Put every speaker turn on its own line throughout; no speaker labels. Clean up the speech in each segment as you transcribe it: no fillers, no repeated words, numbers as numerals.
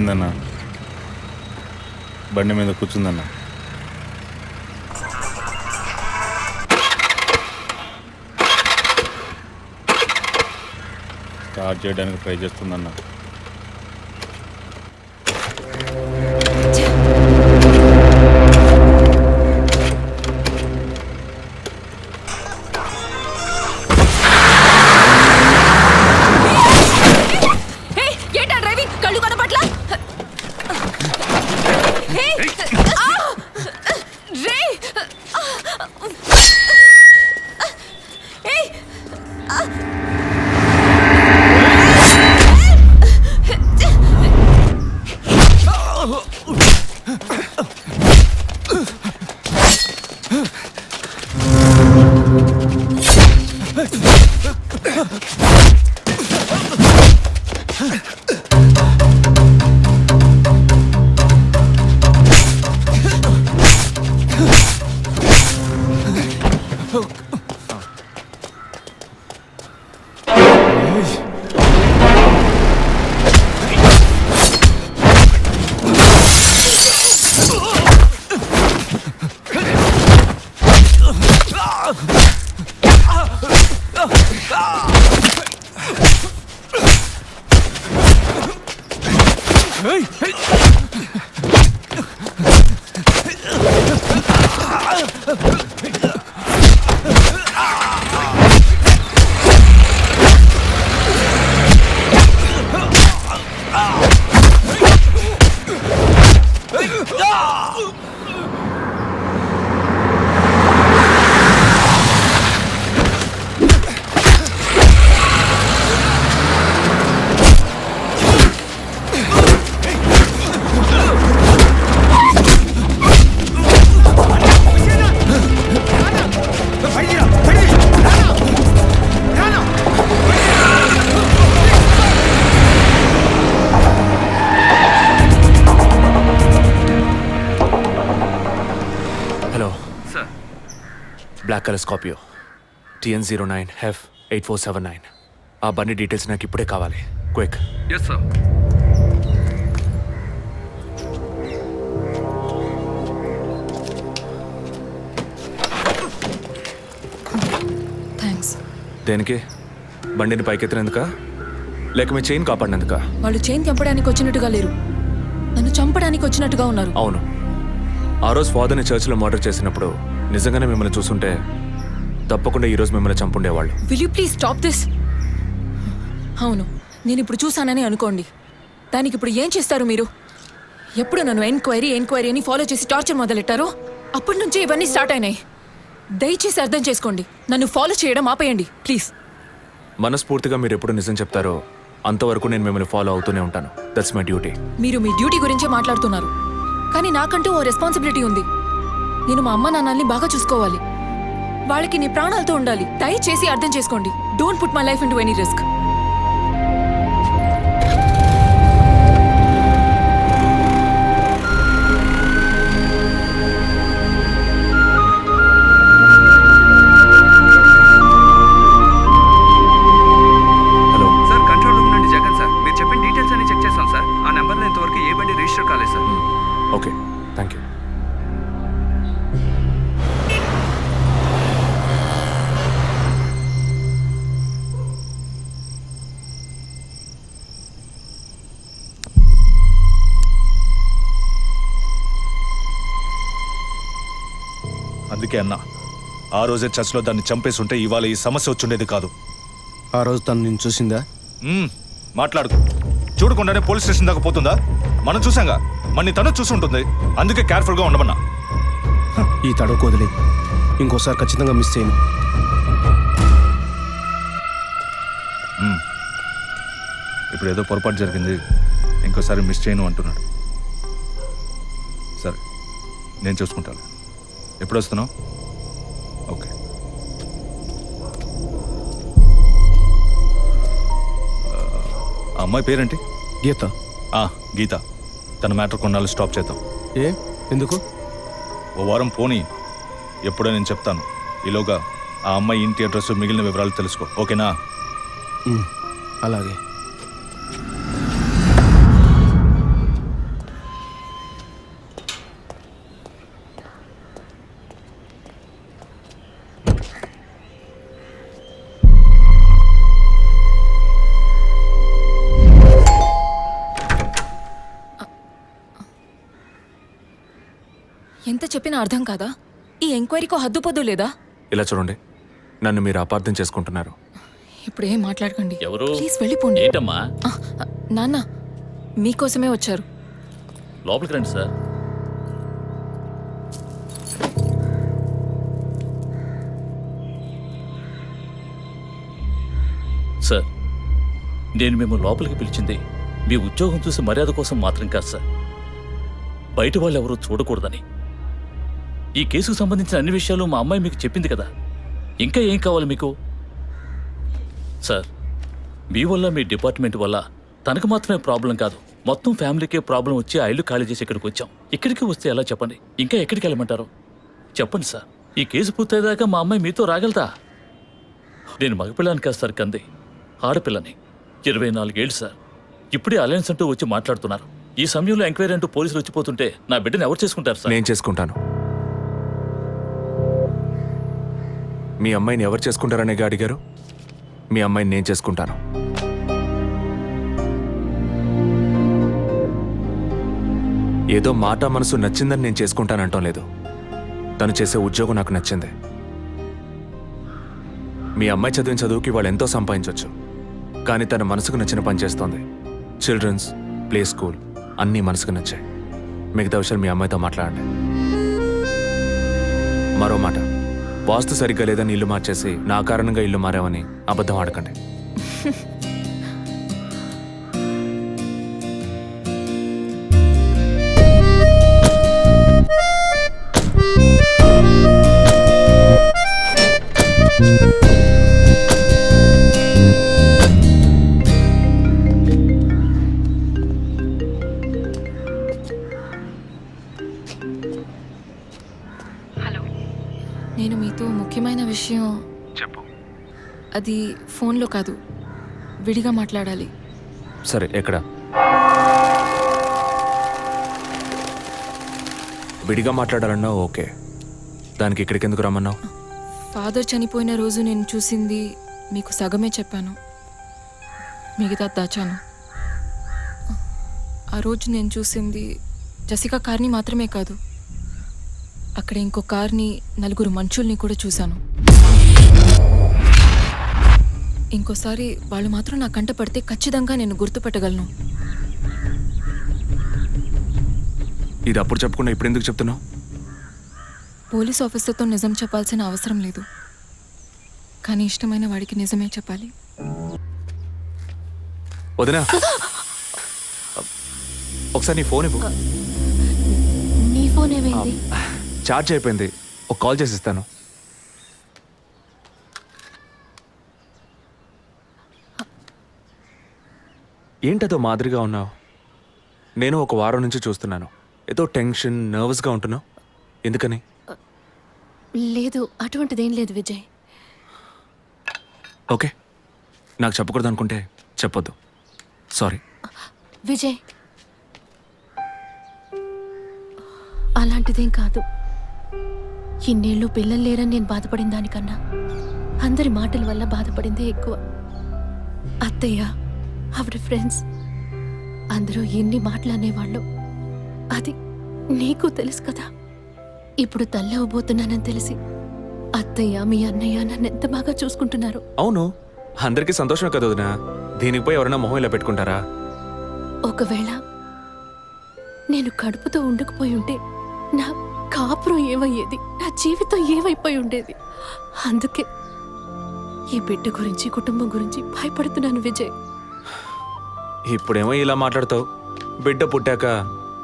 వచ్చిందన్న. బండి మీద కూర్చుందన్న. స్టార్ట్ చేయడానికి ట్రై చేస్తుందన్న.
Black colour Scorpio TN09F8479. ఆ బండి డీటెయిల్స్ నాకు ఇప్పుడే కావాలి. క్విక్.
Yes sir.
థ్యాంక్స్.
దేనికి? బండిని పైకెత్తినందుక లేక మీ చైన్ కాపాడినందుక?
వాళ్ళు చైన్ తెంపడానికి వచ్చినట్టుగా లేరు, నన్ను చంపడానికి వచ్చినట్టుగా ఉన్నారు.
అవును, ఆ రోజు ఫాదర్ని చర్చ్లో మర్డర్ చేసినప్పుడు నిజంగానే మిమ్మల్ని చూసుంటే తప్పకుండా ఈరోజు మిమ్మల్ని చంపుండేవాళ్ళు.
Will you please stop this? అవును, నేను ఇప్పుడు చూసానని అనుకోండి, దానికి ఇప్పుడు ఏం చేస్తారు మీరు? ఎప్పుడు నన్ను ఎంక్వైరీ అని ఫాలో చేసి టార్చర్ మొదలెట్టారో అప్పటి నుంచే ఇవన్నీ స్టార్ట్ అయినాయి. దయచేసి అర్థం చేసుకోండి, నన్ను ఫాలో చేయడం ఆపేయండి ప్లీజ్.
మనస్ఫూర్తిగా మీరు ఎప్పుడు నిజం చెప్తారో అంతవరకు నేను మిమ్మల్ని ఫాలో అవుతూనే ఉంటాను. That's my duty.
మీరు మీ డ్యూటీ గురించే మాట్లాడుతున్నారు, కానీ నాకంటూ ఓ రెస్పాన్సిబిలిటీ ఉంది. నేను మా అమ్మ నాన్నల్ని బాగా చూసుకోవాలి, వాళ్ళకి నీ ప్రాణాలతో ఉండాలి. దయచేసి అర్థం చేసుకోండి. Don't put my life into any risk.
Hello
sir, control room నుండి జగన్ సార్. మీరు చెప్పిన డీటెయిల్స్ అన్ని చెక్ చేశాం సార్. ఆ నెంబర్లో ఇంతవరకు ఏ బండి రిజిస్టర్ కాలేదు సార్.
Okay, thank you.
అందుకే అన్నా, ఆ రోజే చర్చ్లో దాన్ని చంపేసి ఉంటే ఇవాళ ఈ సమస్య వచ్చుండేది కాదు.
ఆ రోజు తను నేను చూసిందా?
మాట్లాడుకు. చూడకుండానే పోలీస్ స్టేషన్ దాకా పోతుందా? మనం చూసాంగా, మన తను చూసి ఉంటుంది. అందుకే కేర్ఫుల్గా ఉండమన్నా.
ఈ తడవ వదిలే, ఇంకోసారి ఖచ్చితంగా మిస్ చేయను.
ఇప్పుడు ఏదో పొరపాటు జరిగింది, ఇంకోసారి మిస్ చేయను అంటున్నాడు. సరే, నేను చూసుకుంటాను. ఎప్పుడు వస్తున్నావు? ఓకే. ఆ అమ్మాయి పేరేంటి?
గీత.
గీత. తన మ్యాటర్ కొన్నాళ్ళు స్టాప్ చేద్దాం.
ఎందుకు?
ఓ వారం పోనీ, ఎప్పుడో నేను చెప్తాను. ఈలోగా ఆ అమ్మాయి ఇంటి అడ్రస్, మిగిలిన వివరాలు తెలుసుకో. ఓకేనా?
అలాగే.
చెప్పినా అర్థం కాదా? ఈ ఎంక్వైరీకో హద్దుపొద్దు లేదా?
ఇలా చూడండి, నన్ను మీరు అపార్థం చేసుకుంటున్నారు.
ఇప్పుడు ఏం మాట్లాడకండి.
ఎవరు?
ప్లీజ్ వెళ్ళిపోండి.
ఏంటమ్మా?
ఆ, నాన్న మీకోసమే వచ్చారు.
లోపలికి రండి సార్. సార్, నేను మిమ్మల్ని లోపలికి పిలిచింది మీ ఉద్యోగం చూసి మర్యాద కోసం మాత్రం కాదు సార్, బయట వాళ్ళు ఎవరూ చూడకూడదని. ఈ కేసుకు సంబంధించిన అన్ని విషయాలు మా అమ్మాయి మీకు చెప్పింది కదా, ఇంకా ఏం కావాలి మీకు? సార్, మీ వల్ల మీ డిపార్ట్మెంట్ వల్ల తనకు మాత్రమే ప్రాబ్లం కాదు, మొత్తం ఫ్యామిలీకే ప్రాబ్లం వచ్చి ఆ ఇల్లు ఖాళీ చేసి ఇక్కడికి వచ్చాం. ఇక్కడికి వస్తే ఎలా చెప్పండి? ఇంకా ఎక్కడికి వెళ్ళమంటారు చెప్పండి సార్. ఈ కేసు పూర్తయ్యేదాకా మా అమ్మాయి మీతో రాగలదా? నేను మగపిల్లని కాదు సార్, కంది ఆడపిల్లని. 24 ఏళ్ళు సార్. ఇప్పుడే అలయన్స్ అంటూ వచ్చి మాట్లాడుతున్నారు. ఈ సమయంలో ఎంక్వైరీ అంటూ పోలీసులు వచ్చిపోతుంటే నా బిడ్డను ఎవరు చేసుకుంటారు సార్?
నేను చేసుకుంటాను. మీ అమ్మాయిని ఎవరు చేసుకుంటారనేగా అడిగారు? మీ అమ్మాయిని నేను చేసుకుంటాను. ఏదో మాట మనసు నచ్చిందని నేను చేసుకుంటానంటాం లేదు. తను చేసే ఉద్యోగం నాకు నచ్చింది. మీ అమ్మాయి చదివిన చదువుకి వాళ్ళు ఎంతో సంపాదించవచ్చు, కానీ తన మనసుకు నచ్చిన పని చేస్తోంది. చిల్డ్రన్స్ ప్లే స్కూల్ అన్నీ మనసుకు నచ్చాయి. మిగతా విషయాలు మీ అమ్మాయితో మాట్లాడండి. మరో మాట, వాస్తు సరిగ్గా లేదని ఇల్లు మార్చేసి నా కారణంగా ఇల్లు మారామని అబద్ధం ఆడకండి.
నేను మీతో ముఖ్యమైన విషయం
చెప్పు.
అది ఫోన్లో కాదు, విడిగా మాట్లాడాలి.
సరే, ఎక్కడ? విడిగా మాట్లాడాలన్నా ఓకే, దానికి ఇక్కడికి ఎందుకు రమ్మన్నావు?
ఫాదర్ చనిపోయిన రోజు నేను చూసింది మీకు సగమే చెప్పాను, మిగతా దాచాను. ఆ రోజు నేను చూసింది జసికా కార్ని మాత్రమే కాదు, అక్కడ ఇంకో కార్ని, 4 మనుషుల్ని కూడా చూశాను. ఇంకోసారి వాళ్ళు మాత్రం నా కంట పడితే ఖచ్చితంగా నేను గుర్తుపట్టగలను.
ఇది అప్పుడు చెప్పకుండా ఇప్పుడు ఎందుకు చెప్తున్నావు?
పోలీస్ ఆఫీసర్తో నిజం చెప్పాల్సిన అవసరం లేదు, కానీ ఇష్టమైన వాడికి నిజమే చెప్పాలి.
వదినా, ఒకసారి నీ ఫోన్ ఇవ్వు.
నీ ఫోన్ ఏమైంది?
ఛార్జ్ అయిపోయింది, ఒక కాల్ చేసి ఇస్తాను. ఏంటదో మాదిరిగా ఉన్నావు? నేను ఒక వారం నుంచి చూస్తున్నాను, ఏదో టెన్షన్, నర్వస్గా ఉంటున్నావు. ఎందుకని?
లేదు, అటువంటిదేం లేదు విజయ్.
ఓకే, నాకు చెప్పకూడదు అనుకుంటే చెప్పొద్దు. సారీ.
విజయ్, అలాంటిదేం కాదు. ఇన్నేళ్ళు పిల్లలు లేరని నేను బాధపడిన దానికన్నా అందరి మాటల వల్ల బాధపడిందే ఎక్కువ. అత్తయ్య, ఆవిడ ఫ్రెండ్స్ అందరూ ఎన్ని మాటలు అనేవాళ్ళు, అది నీకు తెలుసు కదా. ఇప్పుడు తల్లవబోతున్నానని తెలిసి అత్తయ్య, మీ అన్నయ్య నన్ను ఎంత బాగా చూసుకుంటున్నారు.
అవును, అందరికీ సంతోషమే కదా వదినా. దీనికి పోయి ఎవరైనా మొహం ఇలా పెట్టుకుంటారా?
ఒకవేళ నేను కడుపుతో ఉండకపోయి ఉంటే నా కాపురం ఏమయ్యేది, నా జీవితం ఏమైపోయి ఉండేది. అందుకే ఈ బిడ్డ గురించి, కుటుంబం గురించి భయపడుతున్నాను విజయ్.
ఇప్పుడేమో ఇలా మాట్లాడతావు. బిడ్డ పుట్టాక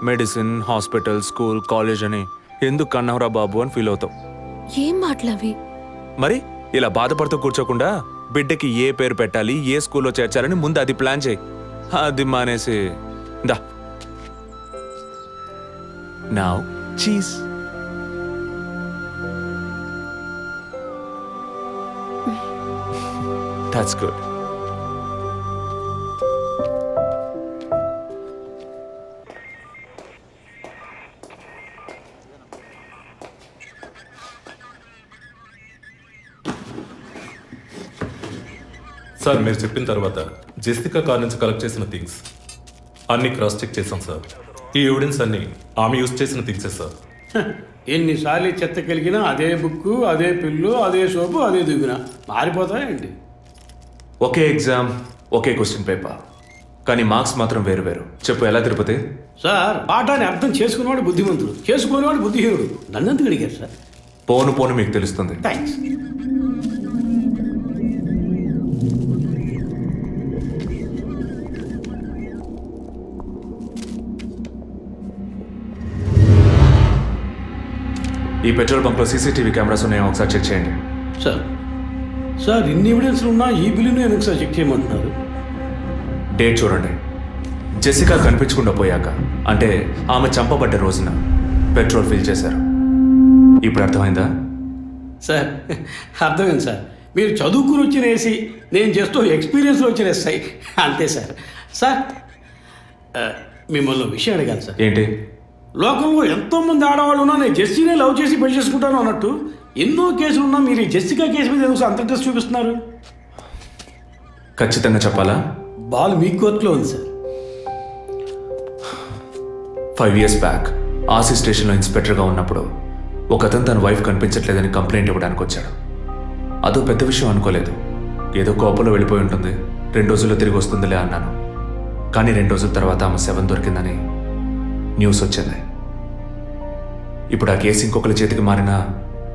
మెడిసిన్, హాస్పిటల్, స్కూల్, కాలేజ్ అని ఎందుకు కన్నావురా బాబు అని ఫీల్ అవుతావు.
ఏం మాటలవి?
మరి ఇలా బాధపడుతూ కూర్చోకుండా బిడ్డకి ఏ పేరు పెట్టాలి, ఏ స్కూల్లో చేర్చాలని ముందు అది ప్లాన్ చేయి. అది మానేసి దా నౌ చీజ్. That's good.
సార్, మీరు చెప్పిన తర్వాత జెసికా కార్ నుంచి కలెక్ట్ చేసిన థింగ్స్ అన్ని క్రాస్ చెక్ చేశాం సార్. ఈ ఎవిడెన్స్ అన్ని ఆమె యూజ్ చేసిన థింగ్సే సార్.
ఎన్నిసార్లు చెత్త కలిగినా అదే బుక్కు అదే పిల్లు అదే సోపు అదే దువ్విన మారిపోతాయండి.
ఒకే ఎగ్జామ్ ఒకే క్వశ్చన్ పేపర్, కానీ మార్క్స్ మాత్రం వేరు వేరు. చెప్పు ఎలా తిరుపతి?
సార్ పాఠాన్ని అర్థం చేసుకునేవాడు బుద్ధిమంతుడు, చేసుకునేవాడు బుద్ధిహీనుడు. నన్నెందుకు అడిగారు సార్?
పోను పోను మీకు తెలుస్తుంది.
థ్యాంక్స్.
ఈ పెట్రోల్ బంక్లో సీసీటీవీ కెమెరాస్ ఉన్నాయో ఒకసారి చెక్ చేయండి.
సార్ సార్ ఇన్ని ఎవిడెన్స్లు ఉన్నా ఈ బిల్లును ఎందుకు సార్ చెక్ చేయమంటున్నారు?
డేట్ చూడండి. జెసికా కనిపించకుండా పోయాక, అంటే ఆమె చంపబడ్డ రోజున పెట్రోల్ ఫిల్ చేశారు. ఇప్పుడు అర్థమైందా?
సార్ అర్థమైంది సార్. మీరు చదువుకుని వచ్చిన ఏసీ, నేను జస్ట్ ఎక్స్పీరియన్స్లో వచ్చిన ఎస్ఐ అంతే సార్. సార్ మిమ్మల్ని విషయం అడిగాను సార్.
ఏంటి?
లోకంలో ఎంతోమంది ఆడవాళ్ళు ఉన్నా నేను జెస్సీనే లవ్ చేసి పెళ్లి చేసుకుంటాను అన్నట్టు ఎన్నో కేసులు ఉన్నా మీరు ఈ జెస్సికా కేసు మీద ఎందుకు అంత ఇంట్రెస్ట్ చూపిస్తున్నారు?
ఖచ్చితంగా చెప్పాలా?
బాల్ మీ కోర్టులో ఉంది సార్.
5 years బ్యాక్ ఆర్సీ స్టేషన్లో ఇన్స్పెక్టర్గా ఉన్నప్పుడు ఒకతను తన వైఫ్ కనిపించట్లేదని కంప్లైంట్ ఇవ్వడానికి వచ్చాడు. అదో పెద్ద విషయం అనుకోలేదు. ఏదో కోపంలో వెళ్ళిపోయి ఉంటుంది, 2 రోజుల్లో తిరిగి వస్తుందిలే అన్నాను. కానీ 2 రోజుల తర్వాత ఆమె శవం దొరికిందని న్యూస్ వచ్చింది. ఇప్పుడు ఆ కేసు ఇంకొకరి చేతికి మారినా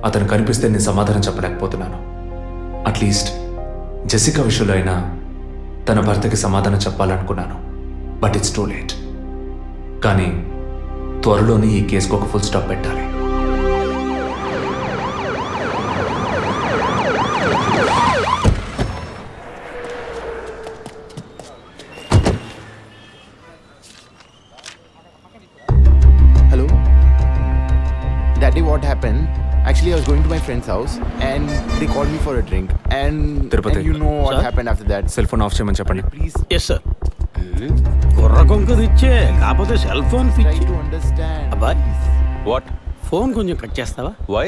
అతను కనిపిస్తే నేను సమాధానం చెప్పలేకపోతున్నాను. అట్లీస్ట్ జెసికా విషయంలో అయినా తన భర్తకి సమాధానం చెప్పాలనుకున్నాను. But it's too late. కానీ త్వరలోనే ఈ కేసుకు ఒక ఫుల్ స్టాప్ పెట్టాలి.
Hello? Daddy, what happened? Actually, I was going to my friend's house and they called me for a drink. And you know what
Sir?
happened after that.
Cell phone off చేయమని చెప్పండి.
Please
yes sir. కుర్ర కొంకది ఇచ్చే కాకపోతే cell phone
try
పిచ్చి.
to understand.
అబ్బాయ్
what?
Phone కొంచెం cut చేస్తావా?
వై?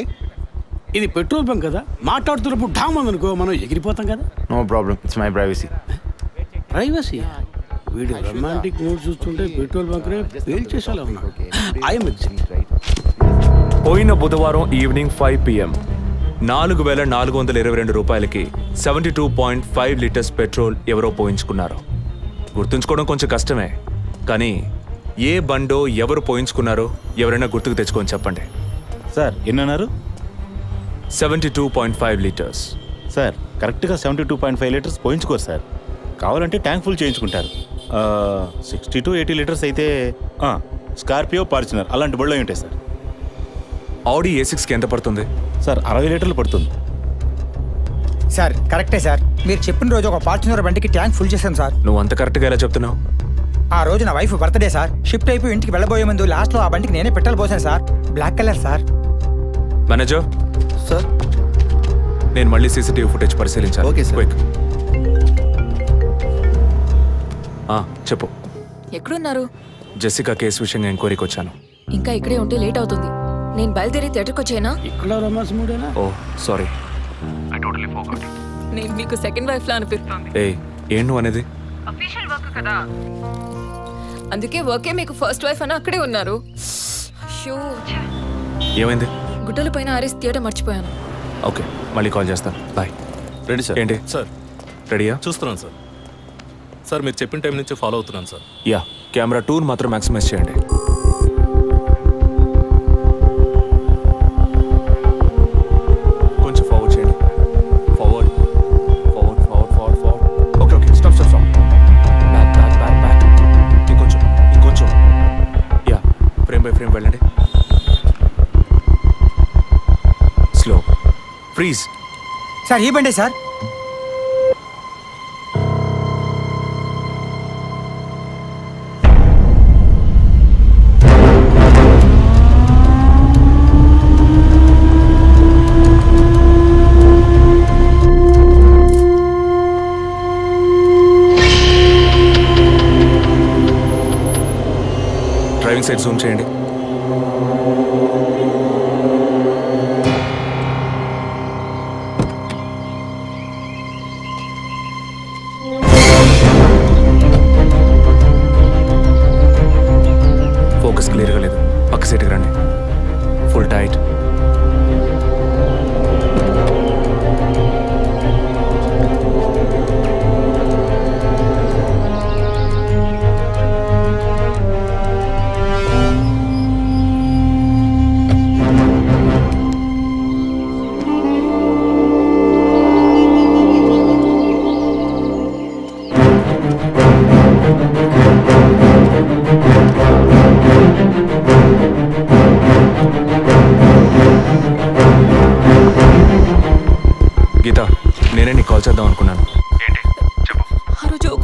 ఇది పెట్రోల్ బంక్ కదా, మాట్లాడుతున్నప్పుడు ఢామ్ అనుకో మనం ఎగిరిపోతాం కదా.
No problem. It's my privacy.
Privacy. వీడు రొమాంటిక్ మూడ్ చూస్తుంటే పెట్రోల్ బంక్ రే ఫెయిల్ చేసేలా ఉన్నాడు. I'm
Right?
పోయిన బుధవారం ఈవినింగ్ 5 PM 4,422 రూపాయలకి 72.5 లీటర్స్ పెట్రోల్ ఎవరో పోయించుకున్నారు. గుర్తుంచుకోవడం కొంచెం కష్టమే, కానీ ఏ బండో ఎవరు పోయించుకున్నారో ఎవరైనా గుర్తుకు తెచ్చుకొని చెప్పండి.
సార్ ఎన్నన్నారు?
72.5 లీటర్స్.
సార్ కరెక్ట్గా 72.5 లీటర్స్ పోయించుకోరు సార్. కావాలంటే ట్యాంక్ ఫుల్ చేయించుకుంటారు. 60 to 80 లీటర్స్ అయితే స్కార్పియో, ఫార్చునర్ అలాంటి బళ్ళు ఉంటాయి సార్.
ఆడి A6కి ఎంత పడుతుంది?
సార్ 60 లీటర్లు పడుతుంది.
సార్ కరెక్టే సార్. మీరు చెప్పిన రోజు ఒక ఫార్చునర్ బండికి ట్యాంక్ ఫుల్ చేశాను సార్.
నువ్వు అంత కరెక్ట్గా ఎలా చెప్తున్నావు?
ఆ రోజు నా వైఫ్ బర్త్డే సార్. షిఫ్ట్ అయిపోయి ఇంటికి వెళ్ళబోయే ముందు లాస్ట్లో ఆ బండికి నేనే పెట్రోల్ పోసాను sir. Black colour sir.
Manager
Sir?
నేను మళ్ళీ సీసీటీవీ ఫుటేజ్ పరిశీలించాలి.
Okay, sir.
క్విక్. చెప్పు.
ఎక్కడున్నారు?
జెసికా కేసు విషయంగా ఎంక్వైరీకి వచ్చాను.
ఇంకా ఇక్కడే ఉంటే లేట్ అవుతుంది. నేను బయలుదేరి థియేటర్కి వచ్చేనా?
ఇక్కడ రొమాన్స్ మూడేనా?
ఓ సారీ.
నేను మీకు సెకండ్ వైఫ్ లా అనిపిస్తుంది.
ఏం నువ్వు అనేది?
అందుకే వర్కే మీకు ఫస్ట్ వైఫ్ అని అక్కడే ఉన్నారు. అయ్యో,
ఏమైంది?
గుడ్డల పైన ఆరేసి థియేటర్ మర్చిపోయాను.
ఓకే, మళ్ళీ కాల్ చేస్తాను. బాయ్.
Ready sir.
ఏంటి
సార్
రెడీయా?
చూస్తున్నాను సార్. సార్ మీరు చెప్పిన టైం నుంచి ఫాలో అవుతున్నాను సార్.
యా, కెమెరా 2 మాత్రం మ్యాక్సిమైజ్ చేయండి. కొంచెం ఫార్వర్డ్ చేయండి. Forward forward forward forward forward. Okay okay, stop stop stop. Back back back back. ఇంకొంచెం ఇంకొంచెం. యా, ఫ్రేమ్ బై ఫ్రేమ్ వెళ్ళండి. స్లో. ఫ్రీజ్.
సార్ ఈ బండే సార్.
డ్రైవింగ్ సైడ్ జూమ్ చేయండి. ఫోకస్ క్లియర్గా లేదు. పక్క సీట్కి రండి. Full tight.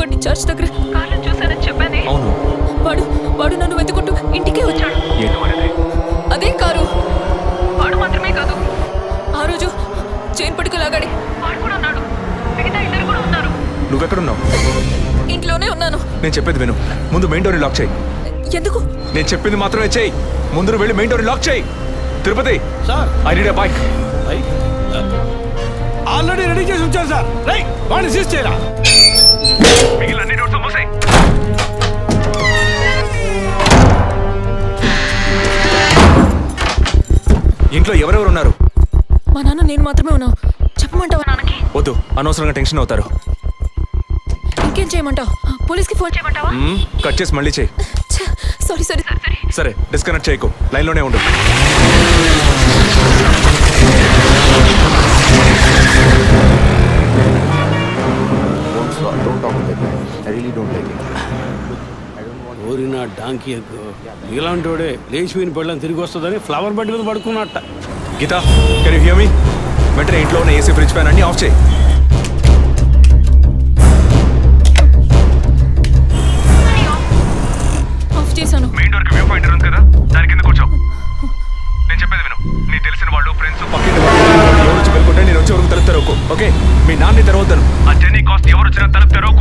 వాడిని చర్చ్ దగ్గర కార్లో చూశానని చెప్పానే.
అవును.
వాడు నన్ను వెతుకుంటూ ఇంటికే వచ్చాడు. అదే కారు. వాడు మాత్రమే కాదు, ఆ రోజు చైన్ పట్టుకు లాగాడి వాడు కూడా ఉన్నాడు. మిగతా ఇద్దరు కూడా ఉన్నారు.
నువ్వెక్కడున్నావు?
ఇంట్లోనే ఉన్నాను.
నేను చెప్పేది విను. ముందు మెయిన్ డోర్ లాక్ చేయి.
ఎందుకు?
నేను చెప్పింది మాత్రమే చేయి. ముందు నువ్వు వెళ్ళి మెయిన్ డోర్ లాక్ చేయి. Tirupati,
sir
I need a bike.
Already ready చేసి ఉంచాను సార్. రైట్, వాడిని సీజ్ చేయరా.
మిగిలిన అన్ని డోర్స్ మూసేయ్. ఇంట్లో ఎవరెవరు ఉన్నారు?
మా నాన్న నేను మాత్రమే ఉన్నావు. చెప్పమంటావా నాన్నకి?
వద్దు, అనవసరంగా టెన్షన్ అవుతారు.
ఇంకేం చేయమంటావు? పోలీస్కి ఫోన్ చేయమంటావా?
కట్ చేసి మళ్ళీ చేయి.
సారీ సరే సరే
సరే, డిస్కనెక్ట్ చేయకు, లైన్లోనే ఉండు.
Don't talk like that. I really don't like it.
ఓరినా డాంకీ ఎక్కువ ఇలాంటి వాడే లేచిపోయిన పళ్ళని తిరిగి వస్తుందని ఫ్లవర్ బెడ్ మీద పడుకున్నట్ట.
గీత, కెన్ యు హియర్ మీ? వెంటనే ఇంట్లో ఉన్న ఏసీ, ఫ్రిడ్జ్, ఫ్యాన్ అన్ని ఆఫ్ చేయి.
ఆఫ్ చేశాను.
మెయిన్ డోర్ కి వ్యూ పాయింట్ ఉంది కదా, దాని కింద కూర్చో. నేను చెప్పేది విను. నీ తెలిసిన వాళ్ళు, ఫ్రెండ్స్, పక్కింటి వాళ్ళు ఎవరు వచ్చి పెళ్ళుకుంటే నేను వచ్చే వరకు తలుపు తెరవకు. ఓకే? మీ నాన్ని తెరవద్దను. ఆ జర్నీ కాస్ట్ ఎవరు వచ్చినా తలుపు తెరవకు.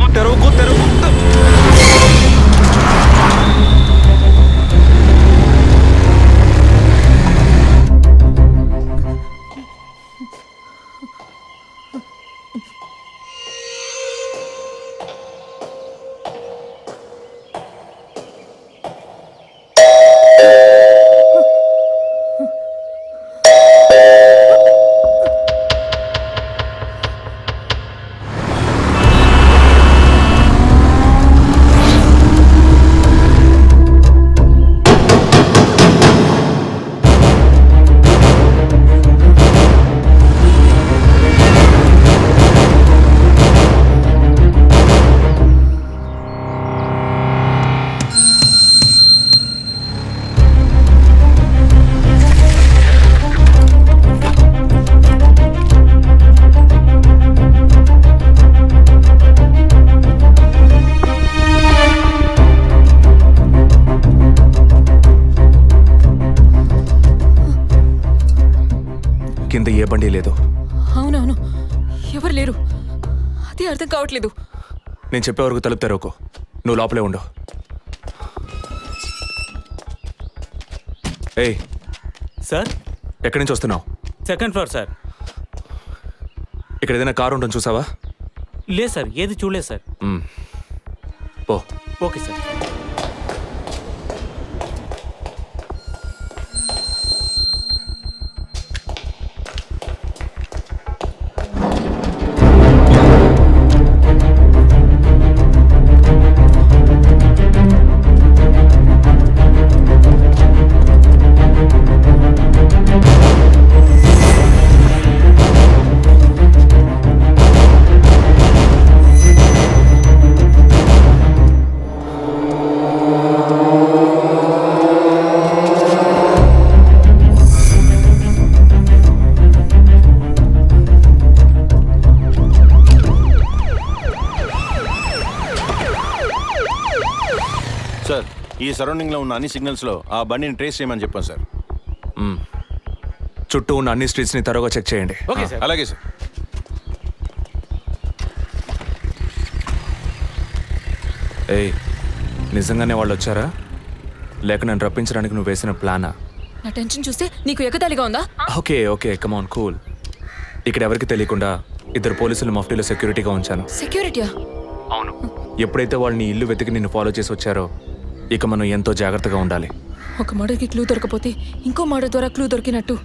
కింద ఏ బండి లేదు.
అవునవును, ఎవరు లేరు. అదే అర్థం కావట్లేదు.
నేను చెప్పే వరకు తలుపు తెరవకు. నువ్వు లోపలే ఉండు. ఏయ్
సార్,
ఎక్కడి నుంచి వస్తున్నావు?
Second floor sir.
ఇక్కడ ఏదైనా కారు ఉంటుంది చూసావా?
లేదు సార్, ఏది చూడలేదు సార్.
పో.
Okay sir.
సార్, ఈ సరౌండింగ్ లో ఉన్న అన్ని సిగ్నల్స్ లో ఆ బండిని ట్రేస్ చేయమని చెప్పాను సార్.
చుట్టూ ఉన్న అన్ని స్ట్రీట్స్ ని త్వరగా చెక్ చేయండి.
Okay sir.
అలాగే సార్.
ఏయ్, నిజంగానే వాళ్ళు వచ్చారా లేక నన్ను రప్పించడానికి నువ్వు వేసిన ప్లానా?
నా టెన్షన్ చూస్తే నీకు ఎగతాళిగా ఉందా?
Okay come on cool. ఇక్కడ ఎవరికి తెలియకుండా ఇద్దరు పోలీసులు మఫ్టీలో సెక్యూరిటీగా ఉంచాను.
సెక్యూరిటీయా?
అవును. ఎప్పుడైతే వాళ్ళు నీ ఇల్లు వెతికి నిన్ను ఫాలో చేసి వచ్చారో ఇక మనం ఎంతో జాగ్రత్తగా ఉండాలి.
ఒక మర్డర్కి క్లూ దొరకపోతే ఇంకో మర్డర్ ద్వారా క్లూ దొరికినట్టు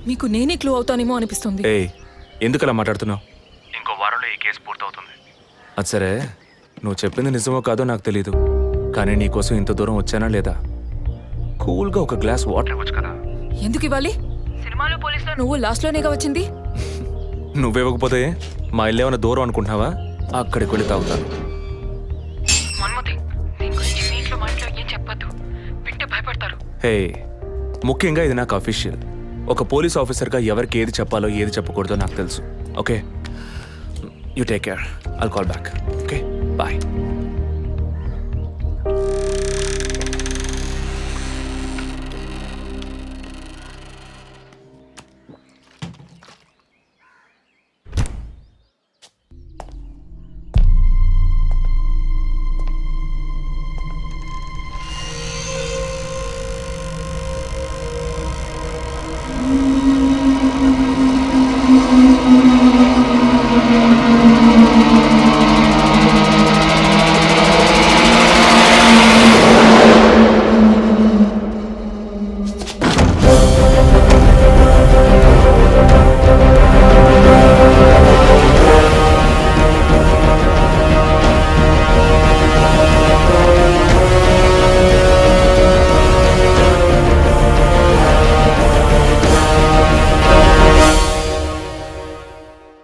మీకు నేనే క్లూ అవుతానేమో అనిపిస్తుంది.
ఏయ్, ఎందుకు అలా మాట్లాడుతున్నావు? ఇంకో వారంలో ఈ కేసు పూర్తవుతుంది. అది సరే, నువ్వు చెప్పింది నిజమో కాదో నాకు తెలీదు, కానీ నీకోసం ఇంత దూరం వచ్చానా లేదా? కూల్గా ఒక గ్లాస్ వాటర్ ఇవ్వచ్చు కదా.
ఎందుకు ఇవ్వాలి? సినిమాలో పోలీసులో నువ్వు లాస్ట్లోనేగా వచ్చింది.
నువ్వివ్వకపోతే మా ఇల్లు ఏమైనా దూరం అనుకుంటున్నావా? అక్కడికి వెళ్ళి తాగుతాను. హే, ముఖ్యంగా ఇది నాకు అఫీషియల్. ఒక పోలీస్ ఆఫీసర్గా ఎవరికి ఏది చెప్పాలో ఏది చెప్పకూడదో నాకు తెలుసు. Okay, you take care. I'll call back. Okay. Bye